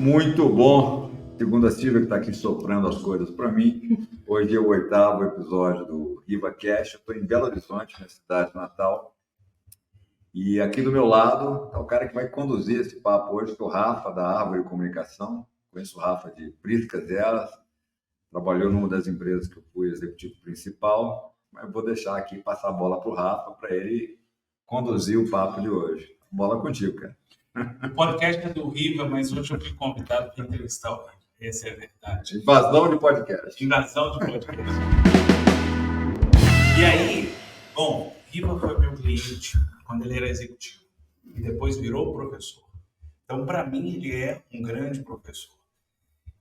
Muito bom. Segundo a Silvia, que está aqui soprando as coisas para mim. Hoje é o 8º episódio do RivaCast. Eu estou em Belo Horizonte, minha cidade natal. E aqui do meu lado está o cara que vai conduzir esse papo hoje, que é o Rafa, da Árvore Comunicação. Conheço o Rafa de Priscas Elas. Trabalhou numa das empresas que eu fui executivo principal. Mas eu vou deixar aqui passar a bola para o Rafa, para ele conduzir o papo de hoje. Bola contigo, cara. O podcast é do Riva, mas hoje eu fui convidado para entrevistar o Riva. Essa é a verdade. Invasão de podcast. Invasão de podcast. E aí, bom, Riva foi meu cliente quando ele era executivo e depois virou professor. Então, para mim, ele é um grande professor.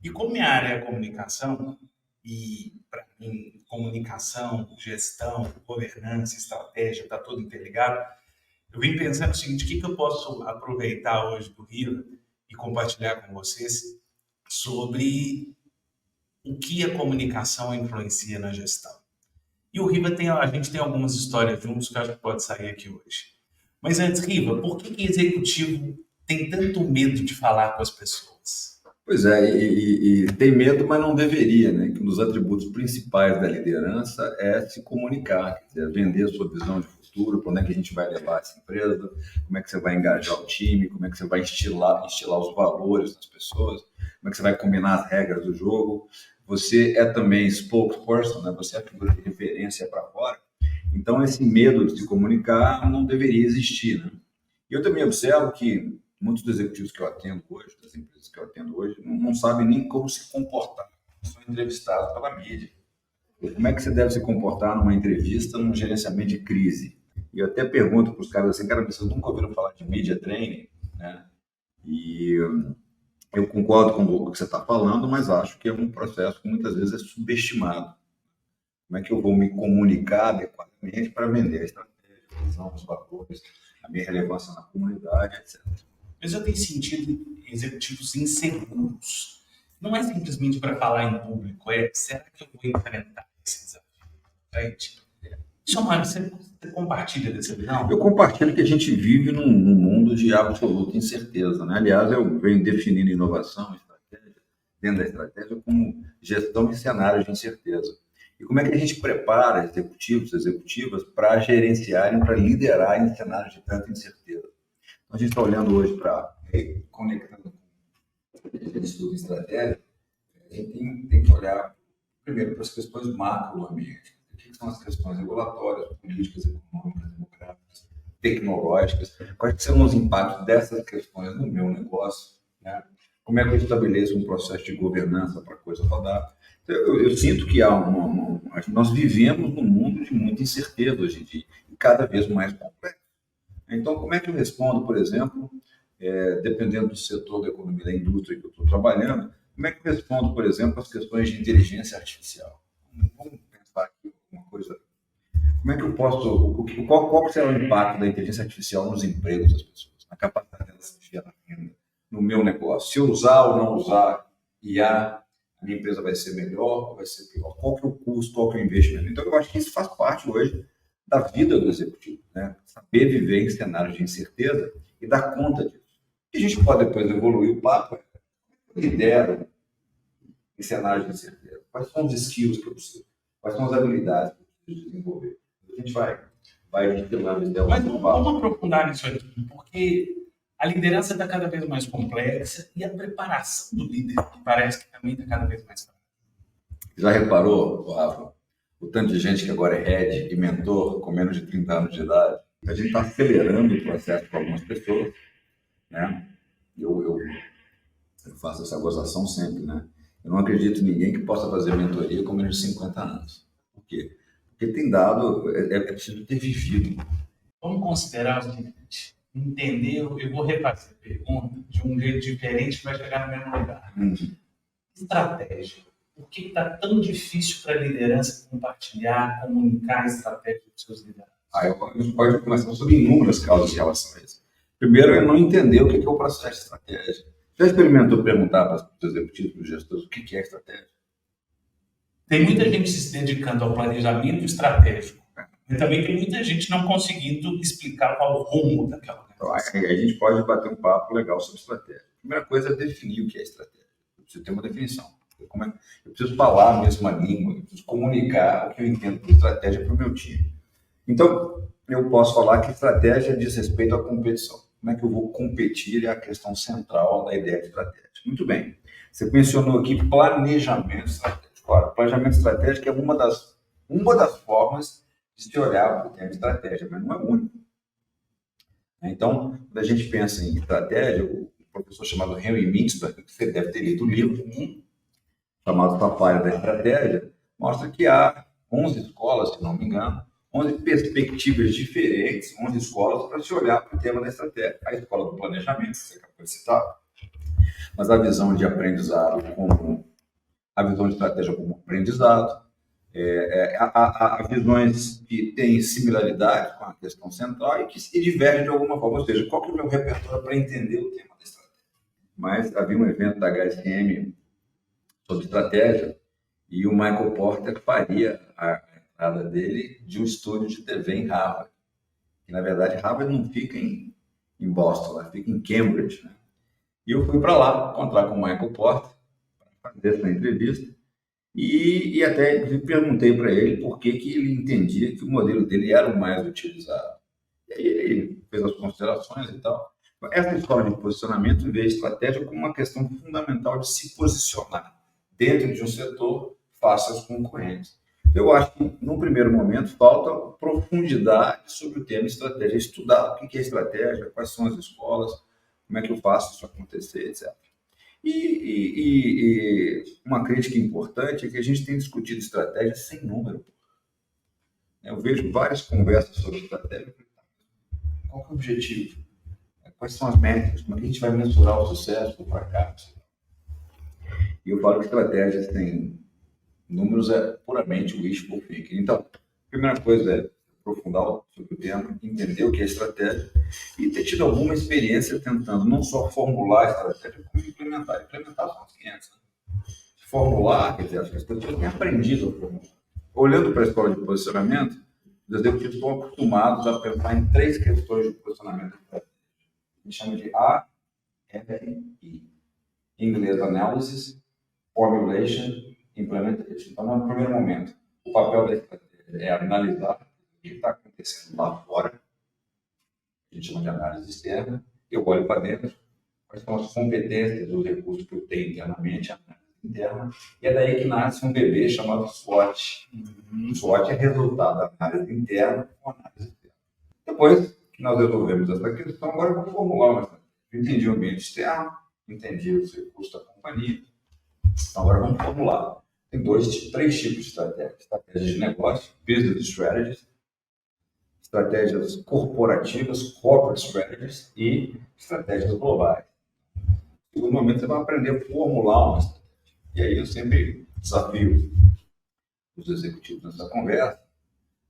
E como minha área é comunicação, e para mim, comunicação, gestão, governança, estratégia, está tudo interligado, eu vim pensando o seguinte: o que eu posso aproveitar hoje do Riva e compartilhar com vocês sobre o que a comunicação influencia na gestão. E o Riva a gente tem algumas histórias juntos que eu acho que pode sair aqui hoje. Mas antes, Riva, por que executivo tem tanto medo de falar com as pessoas? Pois é, e tem medo, mas não deveria, né? Que um dos atributos principais da liderança é se comunicar, quer dizer, vender a sua visão de futuro, para onde é que a gente vai levar essa empresa, como é que você vai engajar o time, como é que você vai instilar os valores das pessoas, como é que você vai combinar as regras do jogo. Você é também spokesperson, né? Você é a figura de referência para fora. Então, esse medo de se comunicar não deveria existir, né? E eu também observo que muitos dos executivos que eu atendo hoje, das empresas que eu atendo hoje, não sabem nem como se comportar. São entrevistados pela mídia. Como é que você deve se comportar numa entrevista, num gerenciamento de crise? E eu até pergunto para os caras assim, cara, vocês nunca ouviram falar de media training, né? E eu concordo com o que você está falando, mas acho que é um processo que muitas vezes é subestimado. Como é que eu vou me comunicar adequadamente para vender a estratégia, a visão, os valores, a minha relevância na comunidade, etc. Mas eu tenho sentido executivos inseguros. Não é simplesmente para falar em público, será que eu vou enfrentar esse desafio? Gente, Mário, você compartilha dessa visão? Eu compartilho que a gente vive num mundo de absoluta incerteza, né? Aliás, eu venho definindo inovação, estratégia, dentro da estratégia, como gestão de cenários de incerteza. E como é que a gente prepara executivos, executivas para gerenciarem, para liderar em cenários de tanta incerteza? Então, a gente está olhando hoje para, conectando com o estudo de estratégia, a gente tem que olhar, primeiro, para as questões macro do ambiente. O que são as questões regulatórias, políticas, econômicas, democráticas, tecnológicas? Quais são os impactos dessas questões no meu negócio? Né? Como é que eu estabeleço um processo de governança para a coisa rodar? Então, eu sinto que nós vivemos num mundo de muita incerteza hoje em dia, e cada vez mais complexo. Então, como é que eu respondo, por exemplo, dependendo do setor da economia, da indústria que eu estou trabalhando, como é que eu respondo, por exemplo, as questões de inteligência artificial? Vamos pensar aqui uma coisa. Como é que eu posso... Qual será o impacto da inteligência artificial nos empregos das pessoas, na capacidade delas de gerar renda, no meu negócio? Se eu usar ou não usar IA, a minha empresa vai ser melhor ou vai ser pior? Qual que é o custo, qual que é o investimento? Então, eu acho que isso faz parte hoje da vida do executivo, né? Saber viver em cenários de incerteza e dar conta disso. E a gente pode depois evoluir o papo, lidero em cenários de incerteza. Quais são os skills que eu preciso? Quais são as habilidades que eu preciso desenvolver? A gente vai destilando isso. Mas vamos aprofundar nisso aqui, porque a liderança está cada vez mais complexa e a preparação do líder parece que também está cada vez mais frágil. Já reparou, Rafa, o tanto de gente que agora é head e mentor com menos de 30 anos de idade? A gente está acelerando o processo para algumas pessoas, né? Eu faço essa gozação sempre, né? Eu não acredito em ninguém que possa fazer mentoria com menos de 50 anos. Por quê? Porque tem dado, é preciso ter vivido. Vamos considerar o seguinte: entender, eu vou refazer a pergunta de um jeito diferente que vai chegar no mesmo lugar. Estratégia. Por que está tão difícil para a liderança compartilhar, comunicar a estratégia dos seus liderados? A gente pode começar sobre inúmeras causas em relação a isso. Primeiro, é não entender o que é o processo de estratégia. Já experimentou perguntar para os executivos, para os gestores, o que é estratégia? Tem muita gente se dedicando ao planejamento estratégico, mas também tem muita gente não conseguindo explicar qual o rumo daquela organização. Então, a gente pode bater um papo legal sobre estratégia. primeira coisa é definir o que é estratégia. Eu preciso ter uma definição. Eu preciso falar a mesma língua, eu preciso comunicar o que eu entendo por estratégia para o meu time. Então, eu posso falar que estratégia diz respeito à competição. Como é que eu vou competir é a questão central da ideia de estratégia. Muito bem. Você mencionou aqui planejamento estratégico. Claro, planejamento estratégico é uma das formas de se olhar para o tema de estratégia, mas não é único. Então, quando a gente pensa em estratégia, o professor chamado Henry Mintzberg, que você deve ter lido o livro, chamado Papaya da Estratégia, mostra que há 11 escolas, se não me engano, 11 perspectivas diferentes, 11 escolas para se olhar para o tema da estratégia. A escola do planejamento, que você acabou de citar, mas a visão de aprendizado como a visão de estratégia como aprendizado, há visões que têm similaridade com a questão central e que se divergem de alguma forma, ou seja, qual que é o meu repertório para entender o tema da estratégia. Mas havia um evento da HSM sobre estratégia e o Michael Porter faria a entrada dele de um estúdio de TV em Harvard. E, na verdade, Harvard não fica em Boston, ela fica em Cambridge, né? E eu fui para lá encontrar com o Michael Porter para fazer essa entrevista e até perguntei para ele por que ele entendia que o modelo dele era o mais utilizado. E aí ele fez as considerações e tal. Essa história de posicionamento vê a estratégia como uma questão fundamental de se posicionar dentro de um setor face aos concorrentes. Eu acho que, num primeiro momento, falta profundidade sobre o tema estratégia, estudar o que é estratégia, quais são as escolas, como é que eu faço isso acontecer, etc. E uma crítica importante é que a gente tem discutido estratégia sem número. Eu vejo várias conversas sobre estratégia. Qual é o objetivo? Quais são as métricas? Como é que a gente vai mensurar o sucesso, o fracasso? E eu falo que estratégias têm números, é puramente wishful thinking. Então, a primeira coisa é aprofundar sobre o tema, entender o que é estratégia e ter tido alguma experiência tentando não só formular a estratégia, como implementar. Implementar são os 500. Formular, quer dizer, acho que as pessoas têm aprendido a formular. Olhando para a escola de posicionamento, os executivos estão acostumados a pensar em 3 questões de posicionamento. A gente chama de A, R, I. Em inglês, Analysis, Formulation, Implementation. Então, no primeiro momento, o papel da estratégia é analisar o que está acontecendo lá fora, a gente chama de análise externa, eu olho para dentro, quais são as competências, os recursos que eu tenho internamente, a análise interna, e é daí que nasce um bebê chamado SWOT. O SWOT é resultado da análise interna com a análise externa. Depois que nós resolvemos essa questão, agora eu vou formular uma estratégia. Eu entendi o ambiente externo, entendi os recursos da companhia, então agora vamos formular. Tem 3 tipos de estratégias. Estratégias de negócio, business strategies, estratégias corporativas, corporate strategies e estratégias globais. No segundo momento, você vai aprender a formular uma estratégia. E aí eu sempre desafio os executivos nessa conversa.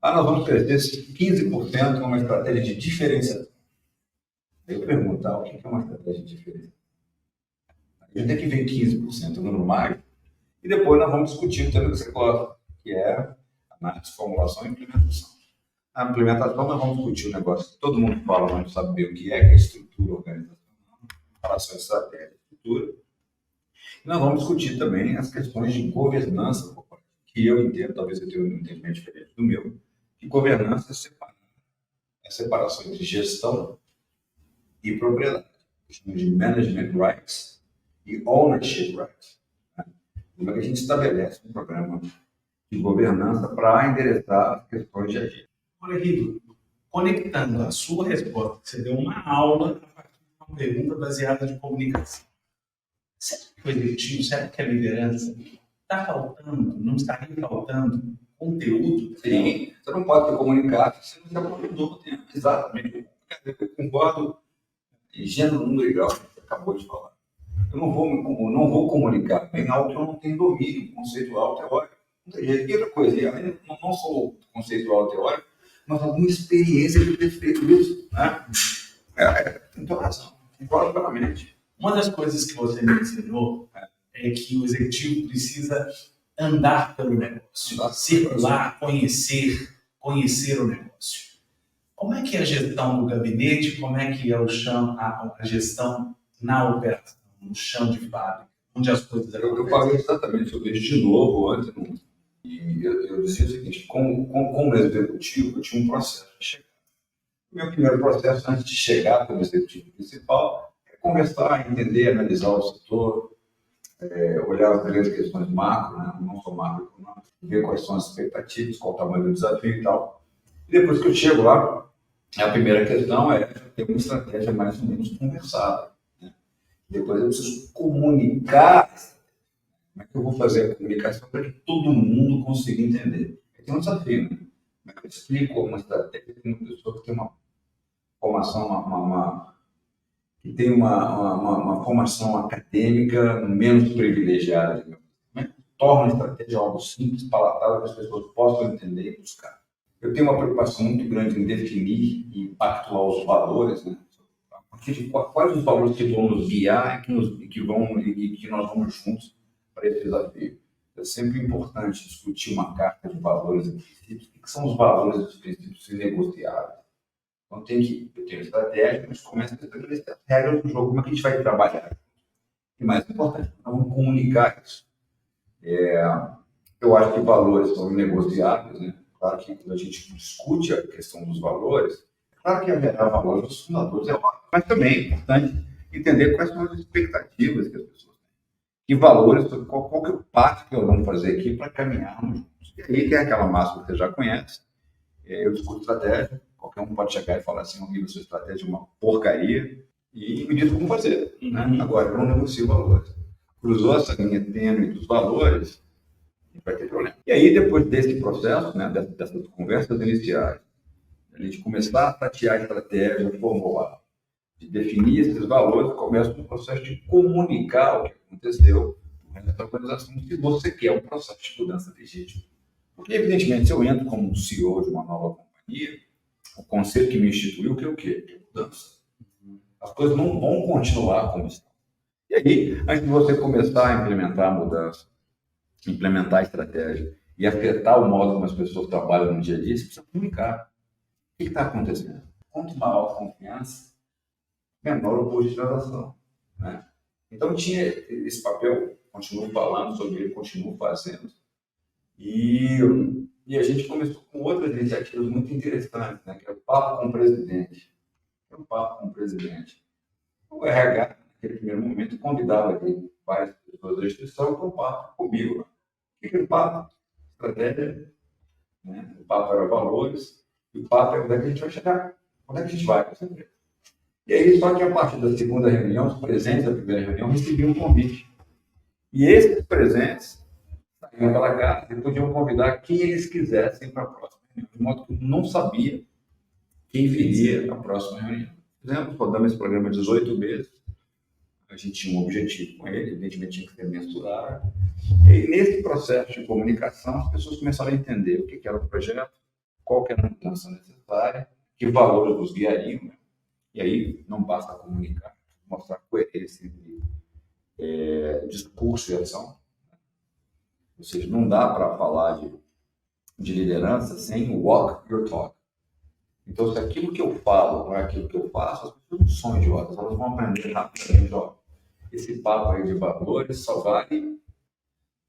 Nós vamos crescer 15% numa estratégia de diferenciação. Aí eu pergunto, o que é uma estratégia de diferenciação? A gente tem que ver 15% no número mágico. E depois nós vamos discutir o tema que você gosta, que é análise, formulação e implementação. Na implementação, nós vamos discutir o negócio que todo mundo fala, mas não sabe bem o que é estrutura organizacional, relação estratégia e estrutura. E nós vamos discutir também as questões de governança, que eu entendo, talvez eu tenha um entendimento diferente do meu, que governança é a separação entre gestão e propriedade. Chamamos de management rights e ownership rights. Como é que a gente estabelece um programa de governança para endereçar as questões de agir? Olha, Rido, conectando a sua resposta, você deu uma aula a partir de uma pergunta baseada em comunicação. Será que o executivo, será que a liderança está faltando, não estaria faltando conteúdo? Sim, você não pode ter comunicado se você não se aprofundou no tema. Exatamente. Eu concordo em gênero, número e grau, que você acabou de falar. Eu não vou comunicar bem algo que eu não tenho domínio conceitual, teórico. Não tem jeito. E outra coisa, eu não sou conceitual teórico, mas alguma experiência de ter feito isso. Né? Tem toda razão. Concordo plenamente. Uma das coisas que você me ensinou é que o executivo precisa andar pelo negócio, circular, conhecer o negócio. Como é que é a gestão do gabinete? Como é que é a gestão na operação? no chão de fábrica, onde as coisas Eu acontecem. falei exatamente sobre isso de novo antes, né? E eu dizia o seguinte, como executivo, eu tinha um processo de chegar. O meu primeiro processo, antes de chegar como executivo principal, é conversar, entender, analisar o setor, olhar as grandes questões macro, né? Não só macroeconômicas, ver quais são as expectativas, qual o tamanho do desafio e tal. E depois que eu chego lá, a primeira questão é ter uma estratégia mais ou menos conversada. Né? Depois eu preciso comunicar. Como é que eu vou fazer a comunicação para que todo mundo consiga entender? Tem um desafio, né? Como é que eu explico uma estratégia para uma pessoa que tem uma formação, que tem uma formação acadêmica menos privilegiada? Digamos. Como é que torna a estratégia algo simples, palatável, que as pessoas possam entender e buscar? Eu tenho uma preocupação muito grande em definir e pactuar os valores, né? Porque quais os valores que vão nos guiar e que nós vamos juntos para esse desafio? É sempre importante discutir uma carta de valores e princípios. O que são os valores e os princípios inegociáveis? Então, eu tenho estratégia, mas começa a estabelecer as regras do jogo. Como é que a gente vai trabalhar? E mais importante, nós vamos comunicar isso. Eu acho que valores são inegociáveis, né? Claro que quando a gente discute a questão dos valores, é claro que haverá valores dos fundadores, é óbvio, mas também é importante entender quais são as expectativas que as pessoas têm. Que valores, qual que é o pacto que nós vamos fazer aqui para caminharmos juntos. E aí tem aquela máxima que você já conhece, eu discuto estratégia, qualquer um pode chegar e falar assim, amigo, sua estratégia é uma porcaria, e me diz como fazer. Né? Agora, eu não negocio valores. Cruzou essa linha tênue dos valores, vai ter problema. E aí, depois desse processo, né, dessas conversas iniciais, a gente começar a tatear a estratégia, formular, de definir esses valores, começa um processo de comunicar o que aconteceu na organização, se você quer um processo de mudança legítimo. Porque, evidentemente, se eu entro como CEO de uma nova companhia, o conceito que me instituiu, que é o quê? Mudança. As coisas não vão continuar como estão. E aí, antes de você começar a implementar a mudança, implementar a estratégia e afetar o modo como as pessoas trabalham no dia a dia, você precisa comunicar. O que está acontecendo? Quanto maior a confiança, menor o custo de transação. Né? Então, tinha esse papel, continuo falando sobre ele, continuo fazendo. E a gente começou com outras iniciativas muito interessantes, né? Que é o Papo com o Presidente. O Papo com o Presidente. O RH, naquele primeiro momento, convidava aqui várias pessoas da instituição para um papo comigo. O que é o papo? Estratégia. Né? O papo era valores. E o papo é onde é que a gente vai chegar. Onde é que a gente vai com essa empresa. E aí, só que a partir da segunda reunião, os presentes da primeira reunião recebiam um convite. E esses presentes saíam pela casa e podiam convidar quem eles quisessem para a próxima reunião. De modo que eu não sabia quem viria à próxima reunião. Rodamos esse programa 18 meses. A gente tinha um objetivo com ele, evidentemente tinha que ser mensurável. E nesse processo de comunicação, as pessoas começaram a entender o que era o projeto, qual que era a mudança necessária, que valores nos guiariam. Né? E aí não basta comunicar, mostrar coerência entre discurso e ação. Ou seja, não dá para falar de liderança sem walk your talk. Então, se aquilo que eu falo não é aquilo que eu faço, as pessoas não são idiotas, elas vão aprender rapidamente. Ó, esse papo aí de valores só vale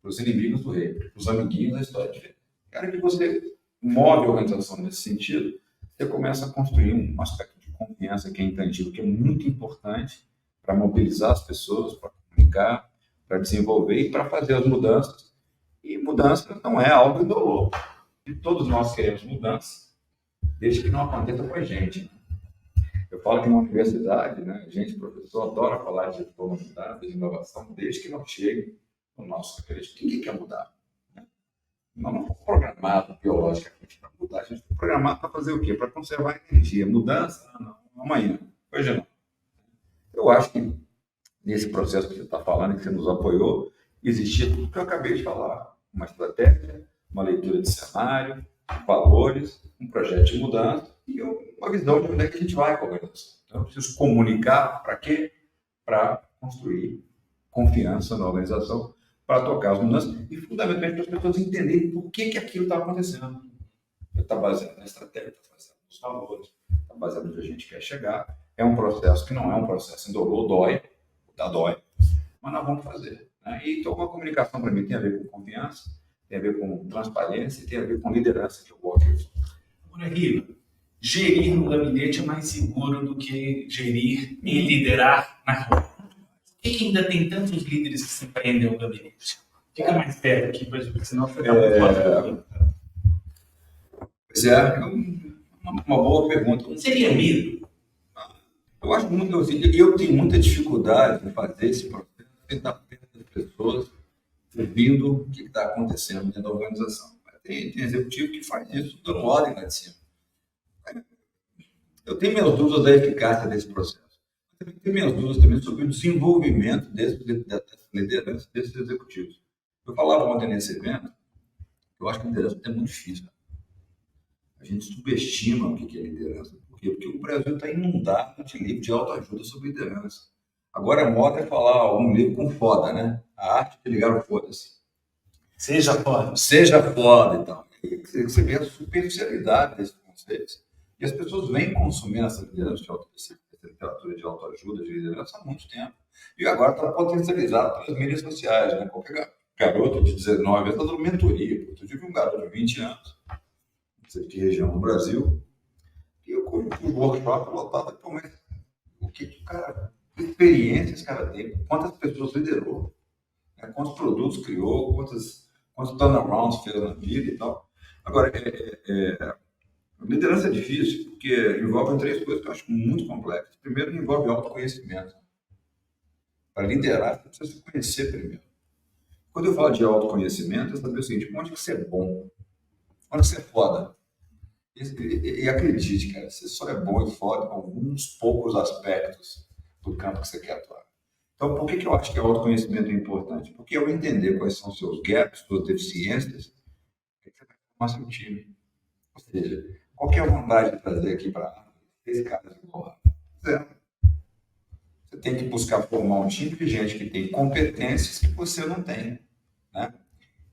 para os inimigos do rei, para os amiguinhos da história de vida. Cara, que você move a organização nesse sentido, você começa a construir um aspecto de confiança que é intangível, que é muito importante para mobilizar as pessoas, para comunicar, para desenvolver e para fazer as mudanças. E mudança não é algo indolor. E todos nós queremos mudança, desde que não aconteça com a gente. Eu falo que na universidade, né, a gente, professor, adora falar de gestão da mudança, de inovação, desde que não chegue no nosso crédito. Ninguém quer mudar. Né? Nós não fomos programados biologicamente para mudar. A gente foi programado para fazer o quê? Para conservar a energia. Mudança? Não, amanhã. Hoje não. Eu acho que nesse processo que você está falando, que você nos apoiou, existia tudo que eu acabei de falar. Uma estratégia, uma leitura de cenário, valores, um projeto de mudança e uma visão de onde é que a gente vai com a organização. Então, eu preciso comunicar para quê? Para construir confiança na organização, para tocar as mudanças e, fundamentalmente, para as pessoas entenderem por que aquilo está acontecendo. Está baseado na estratégia, está baseado nos valores, está baseado onde a gente quer chegar. É um processo que não é um processo indolor, dói, dói. mas nós vamos fazer. Né? E então, a comunicação, para mim, tem a ver com confiança, tem a ver com transparência e tem a ver com liderança, que eu gosto disso. Agora, Riva, gerir no gabinete é mais seguro do que gerir e liderar na rua. Por que ainda tem tantos líderes que se prendem ao gabinete? Fica mais perto aqui, senão você está muito fácil. Pois é, uma boa pergunta. Não seria medo? Eu acho muito, eu tenho muita dificuldade em fazer esse processo, tentar perto das pessoas, ouvindo o que está acontecendo dentro da organização. Tem executivo que faz isso, dando ordem lá de cima. Eu tenho minhas dúvidas da eficácia desse processo. Eu tenho minhas dúvidas também sobre o desenvolvimento dessa liderança desses executivos. Eu falava ontem nesse evento, eu acho que a liderança é muito difícil. A gente subestima o que é liderança. Por quê? Porque o Brasil está inundado de livros de autoajuda sobre liderança. Agora a moda é falar um livro com foda, né? A arte de ligar o foda-se. Seja foda. Seja foda e tal. E você vê a superficialidade desses conceitos. E as pessoas vêm consumindo essa liderança essa literatura de autoajuda, de liderança há muito tempo. E agora está potencializado pelas mídias sociais, né? Qualquer garoto de 19 anos está dando mentoria. Eu tive um garoto de 20 anos, não sei de que região do Brasil, e eu com um workshop lotado, mas o que o cara, que experiência esse cara tem, quantas pessoas liderou, né? Quantos produtos criou, quantos turnarounds fez na vida e tal. Agora, liderança é difícil porque envolve 3 coisas que eu acho muito complexas. Primeiro, envolve autoconhecimento. Para liderar, você precisa se conhecer primeiro. Quando eu falo de autoconhecimento, é saber o seguinte: onde que você é bom? Onde você é foda? E acredite, cara, você só é bom e foda em alguns poucos aspectos do campo que você quer atuar. Então, por que eu acho que o autoconhecimento é importante? Porque eu entender quais são os seus gaps, suas deficiências, você vai formar seu time. Ou seja, qual que é a vantagem de trazer aqui para 6 caras igual? Zero. Você tem que buscar formar um time de gente que tem competências que você não tem, né?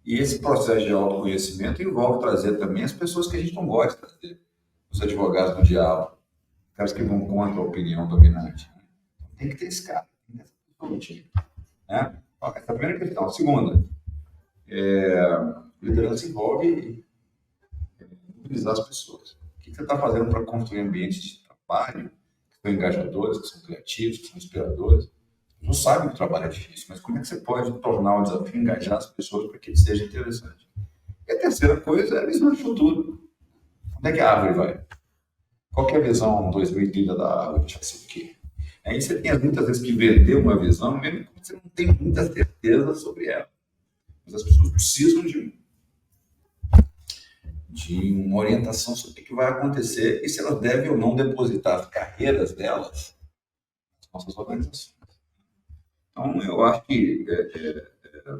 E esse processo de autoconhecimento envolve trazer também as pessoas que a gente não gosta de trazer. Os advogados do diabo, caras que vão contra a opinião dominante. Né? Tem que ter esse cara, tem que ter essa pessoa no time. Né? Essa é a primeira questão. A segunda, liderança envolve mobilizar as pessoas. O que você está fazendo para construir ambientes de trabalho que são engajadores, que são criativos, que são inspiradores? Não sabe que o trabalho é difícil, mas como é que você pode tornar o desafio engajar as pessoas para que ele seja interessante? E a terceira coisa é a visão de futuro. Onde é que a árvore vai? Qual que é a visão 2030 da árvore? Vai ser o quê? Aí você tem muitas vezes que vender uma visão, mesmo que você não tem muita certeza sobre ela. Mas as pessoas precisam de uma orientação sobre o que vai acontecer e se elas devem ou não depositar as carreiras delas nas nossas organizações. Então, eu acho que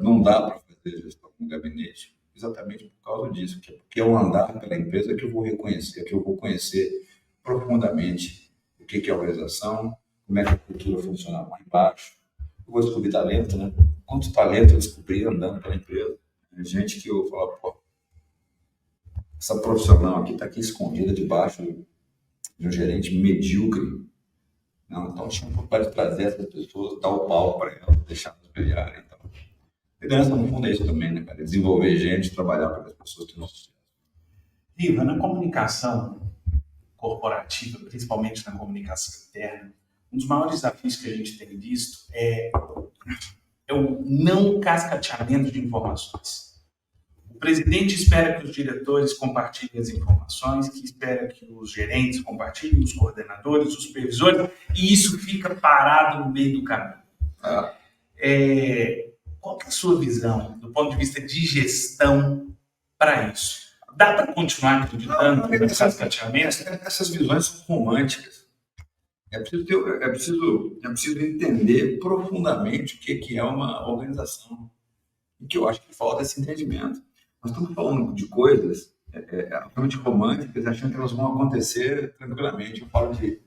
não dá para fazer gestão no gabinete exatamente por causa disso, porque é o andar pela empresa que eu vou reconhecer, que eu vou conhecer profundamente o que é a organização, como é que a cultura funciona lá embaixo. Eu vou descobrir talento, né? Quantos talentos eu descobri andando pela empresa? Gente que eu falo, pô, essa profissional aqui está aqui escondida debaixo de um gerente medíocre. Não, então tinha um pouco de trazer essas pessoas, dar o palco para elas, deixar elas brilharem. Então, liderança no fundo é isso também, né, cara? Desenvolver gente, trabalhar para as pessoas que não sucesso. Riva, na comunicação corporativa, principalmente na comunicação interna, um dos maiores desafios que a gente tem visto é o não cascateamento de informações. O presidente espera que os diretores compartilhem as informações, que espera que os gerentes compartilhem, os coordenadores, os supervisores, e isso fica parado no meio do caminho. Qual que é a sua visão, do ponto de vista de gestão, para isso? Dá para continuar acreditando nesse cascateamento? Essas visões são românticas. É preciso entender profundamente o que é uma organização. E que eu acho que falta esse entendimento. Nós estamos falando de coisas absolutamente românticas, achando que elas vão acontecer tranquilamente. Eu falo de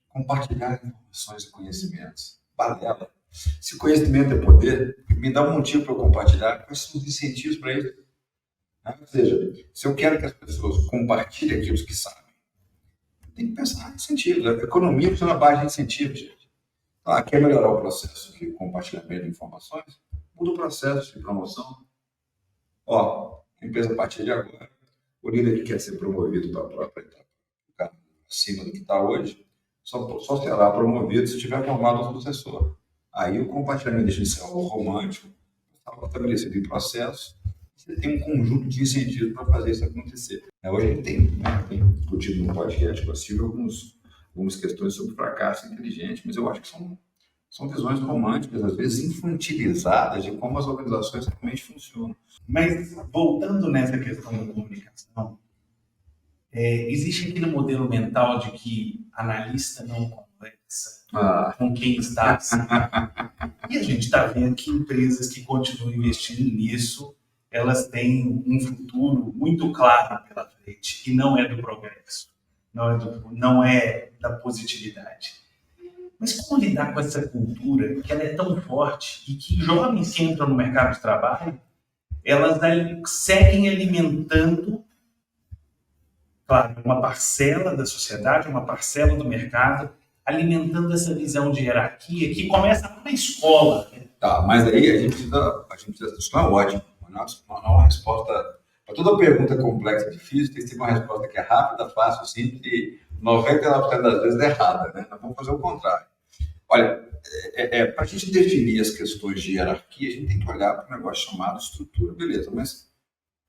compartilhar informações e conhecimentos. Balela. Se conhecimento é poder, me dá um motivo para eu compartilhar. Quais são os incentivos para isso? Ou seja, se eu quero que as pessoas compartilhem aquilo que sabem, tem que pensar em incentivos. A economia funciona na base de incentivos, gente. Quer melhorar o processo de compartilhamento de informações? Muda o processo de promoção. A empresa, a partir de agora, o líder que quer ser promovido para ficar acima do que está hoje, só será promovido se tiver formado um sucessor. Aí o compartilhamento deixa de ser algo romântico, está estabelecido em processo, você tem um conjunto de incentivos para fazer isso acontecer. Hoje a gente tem discutido no podcast possível algumas questões sobre fracasso inteligente, mas eu acho que são visões românticas, às vezes infantilizadas, de como as organizações realmente funcionam. Mas, voltando nessa questão da comunicação, existe aquele modelo mental de que analista não conversa com quem está acima. E a gente está vendo que empresas que continuam investindo nisso, elas têm um futuro muito claro pela frente, e não é do progresso, não é da positividade. Mas como lidar com essa cultura que ela é tão forte e que jovens que entram no mercado de trabalho, elas seguem alimentando, claro, uma parcela da sociedade, uma parcela do mercado, alimentando essa visão de hierarquia que começa na escola. Mas aí a gente precisa, isso não é ótimo, não é uma resposta para toda pergunta complexa, difícil, tem que ser uma resposta que é rápida, fácil, simples e 99% das vezes errada, né? Nós vamos fazer o contrário. Olha, para a gente definir as questões de hierarquia, a gente tem que olhar para um negócio chamado estrutura. Beleza, mas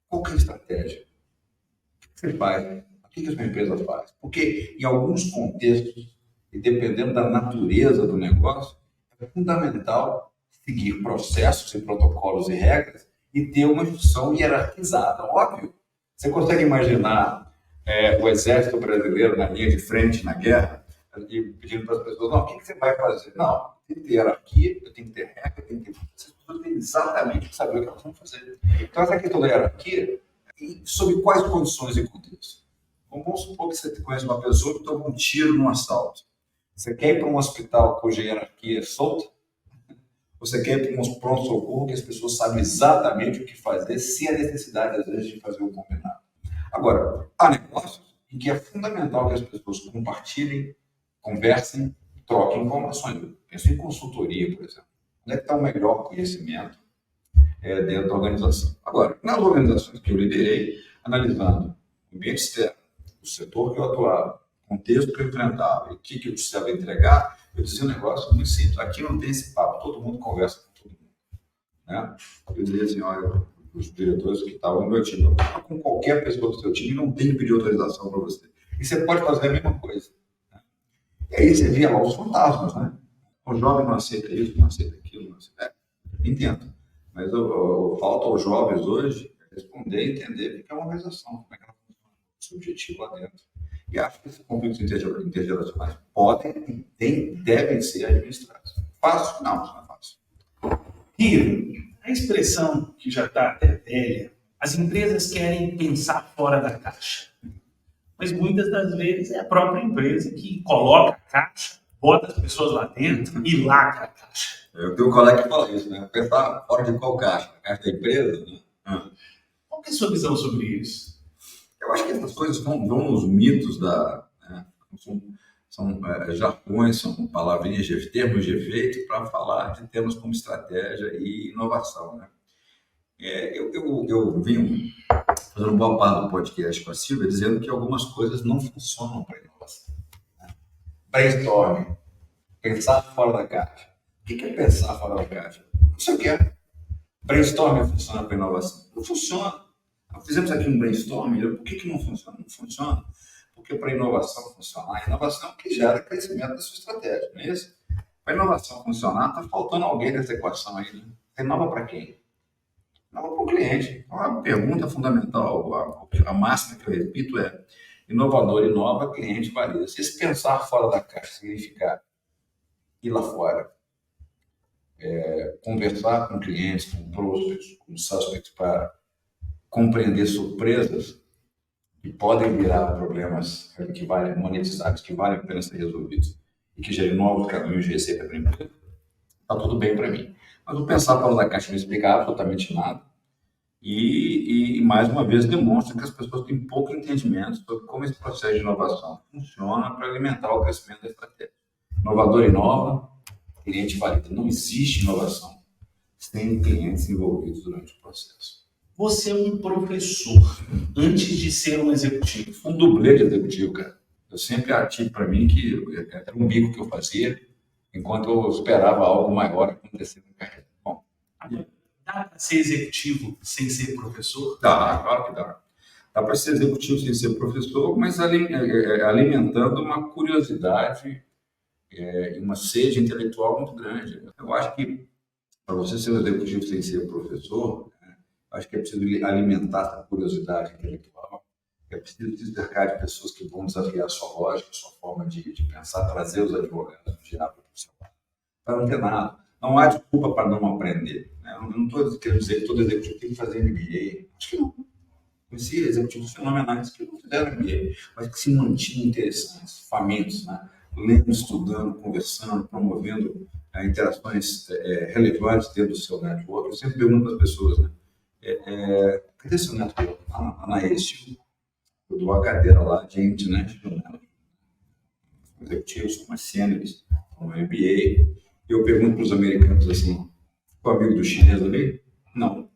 qual que é a estratégia? O que você faz? O que a sua empresa faz? Porque em alguns contextos, e dependendo da natureza do negócio, é fundamental seguir processos e protocolos e regras e ter uma instituição hierarquizada, óbvio. Você consegue imaginar o exército brasileiro na linha de frente na guerra e pedindo para as pessoas, não, o que você vai fazer? Não, tem que ter hierarquia, tem que ter regra, tem que ter... As pessoas têm exatamente que saber o que elas vão fazer. Então, essa questão da hierarquia, e sob quais condições e contextos? Vamos supor que você conhece uma pessoa que tomou um tiro num assalto. Você quer ir para um hospital cuja hierarquia é solta? Você quer ir para um pronto-socorro que as pessoas sabem exatamente o que fazer, sem a necessidade, às vezes, de fazer o combinado? Agora, há negócios em que é fundamental que as pessoas compartilhem, conversem, troquem informações. Eu penso em consultoria, por exemplo. Onde é que está o melhor conhecimento dentro da organização? Agora, nas organizações que eu liderei, analisando o ambiente externo, o setor que eu atuava, o contexto que eu enfrentava e o que eu precisava entregar, eu dizia um negócio muito simples. Aqui não tem esse papo, todo mundo conversa com todo mundo. Né? Eu dizia assim, olha, os diretores que estavam no meu time, com qualquer pessoa do seu time, não tem que pedir autorização para você. E você pode fazer a mesma coisa. Né? E aí você via lá os fantasmas, né? O jovem não aceita isso, não aceita aquilo, não aceita... Entendo. Mas falta aos jovens hoje responder e entender o que é uma organização, como é que ela funciona, o seu objetivo lá dentro. E acho que esses conflitos intergeracionais podem e devem ser administrados. Fácil? Não, não é fácil. Rio, a expressão que já está até velha, as empresas querem pensar fora da caixa. Mas muitas das vezes é a própria empresa que coloca a caixa, bota as pessoas lá dentro e lacra a caixa. Eu tenho um colega que fala isso, né? Pensar fora de qual caixa? A caixa da empresa? Né? Qual que é a sua visão sobre isso? Eu acho que essas coisas vão nos mitos né? São jargões, são palavrinhas, termos de efeito para falar de temas como estratégia e inovação. Né? Eu vim fazendo boa parte do podcast com a Silvia dizendo que algumas coisas não funcionam para inovação. Né? Brainstorming, pensar fora da caixa. O que é pensar fora da caixa? Não sei o que é. Brainstorming funciona para inovação? Não funciona. Fizemos aqui um brainstorming, por que não funciona? Não funciona porque para a inovação funcionar, a inovação é o que gera crescimento da sua estratégia, não é isso? Para a inovação funcionar, está faltando alguém nessa equação aí. Né? Você inova para quem? Inova para o cliente. Então, a pergunta fundamental, a máxima que eu repito é: inovador inova, cliente valida. Se esse pensar fora da caixa significar ir lá fora, conversar com clientes, com prospects, com suspects para compreender surpresas que podem virar problemas que valem monetizados, que valem a pena ser resolvidos e que gerem novos caminhos de receita para a empresa, está tudo bem para mim. Mas o pensar fora da caixa não explica absolutamente nada e, mais uma vez, demonstra que as pessoas têm pouco entendimento sobre como esse processo de inovação funciona para alimentar o crescimento da estratégia. Inovador inova, cliente valida. Não existe inovação sem clientes envolvidos durante o processo. Você é um professor antes de ser um executivo. Um dublê de executivo, cara. Eu sempre tive para mim que era um bico que eu fazia enquanto eu esperava algo maior acontecer na carreira. Bom, dá para ser executivo sem ser professor? Dá, claro que dá. Dá para ser executivo sem ser professor, mas alimentando uma curiosidade e uma sede intelectual muito grande. Eu acho que para você ser um executivo sem ser professor, acho que é preciso alimentar essa curiosidade intelectual. É preciso se cercar de pessoas que vão desafiar a sua lógica, a sua forma de pensar, trazer os advogados do diabo para o seu lado. Para não ter nada. Não há desculpa para não aprender. Né? Eu não estou querendo dizer que todo executivo tem que fazer MBA. Acho que não. Conheci executivos fenomenais que não fizeram MBA, mas que se mantinham interessantes, famintos, né? Lendo, estudando, conversando, promovendo interações relevantes dentro do seu network. Eu sempre pergunto para as pessoas, né? Cadê seu network? Na ESTIL. Eu dou a cadeira lá de International Management. Executivos, mais sêniores, com MBA. E eu pergunto para os americanos assim, o amigo do chinês ali? Não.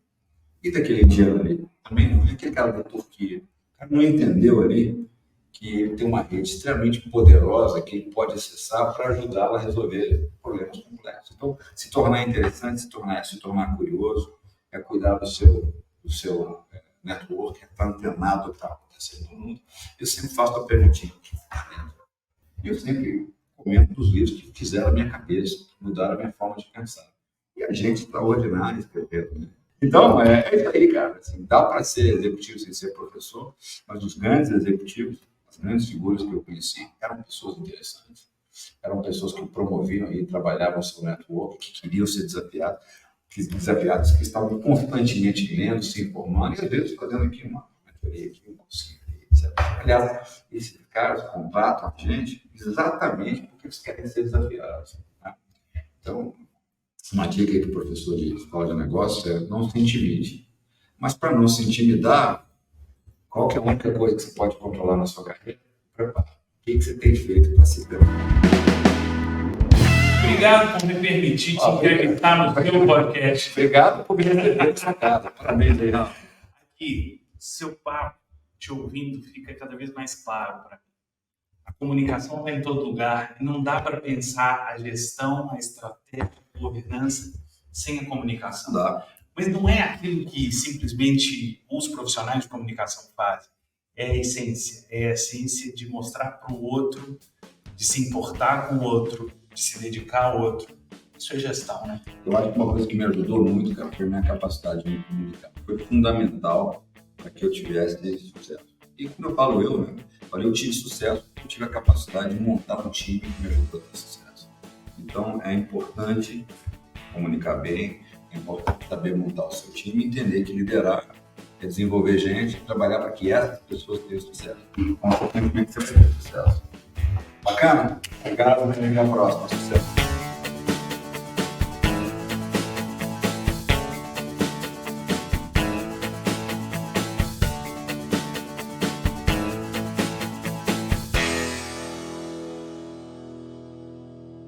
E daquele indiano ali? Também não. E aquele cara da Turquia? O cara não entendeu ali que ele tem uma rede extremamente poderosa que ele pode acessar para ajudá-lo a resolver problemas complexos. Então, se tornar interessante, se tornar curioso, é cuidar do seu network, é estar antenado ao que está acontecendo no mundo. Eu sempre faço a perguntinha. E eu sempre comento dos livros que fizeram a minha cabeça, mudaram a minha forma de pensar. E a gente extraordinária escrevendo, né? Então, é isso aí, cara. Assim, dá para ser executivo sem ser professor, mas os grandes executivos, as grandes figuras que eu conheci, eram pessoas interessantes, eram pessoas que promoviam e trabalhavam o seu network, que queriam ser desafiados, que estavam constantemente lendo, se informando, e às vezes fazendo aqui uma mentoria, aqui um cursinho, etc. Aliás, esses caras contratam a gente exatamente porque eles querem ser desafiados. Né? Então, uma dica aí do professor de escola de negócios é não se intimide. Mas para não se intimidar, qual que é a única coisa que você pode controlar na sua carreira? Prepara. O que você tem feito para se preparar? Obrigado por me permitir te entrevistar no seu podcast. Obrigado por me receber na sua casa. Parabéns aí, Rafa. Aqui, seu papo, te ouvindo, fica cada vez mais claro para mim. A comunicação está em todo lugar e não dá para pensar a gestão, a estratégia, a governança sem a comunicação. Dá. Mas não é aquilo que simplesmente os profissionais de comunicação fazem. É a essência de mostrar para o outro, de se importar com o outro, de se dedicar ao outro. Isso é gestão, né? Eu acho que uma coisa que me ajudou muito, cara, foi a minha capacidade de me comunicar. Foi fundamental para que eu tivesse esse sucesso. E quando eu falo eu tive sucesso porque eu tive a capacidade de montar um time que me ajudou a ter sucesso. Então, é importante comunicar bem, é importante saber montar o seu time, entender que liderar é desenvolver gente, trabalhar para que essas pessoas tenham sucesso. Consequentemente, você vai ter sucesso. Bacana? Obrigado, até a próxima. Sucesso.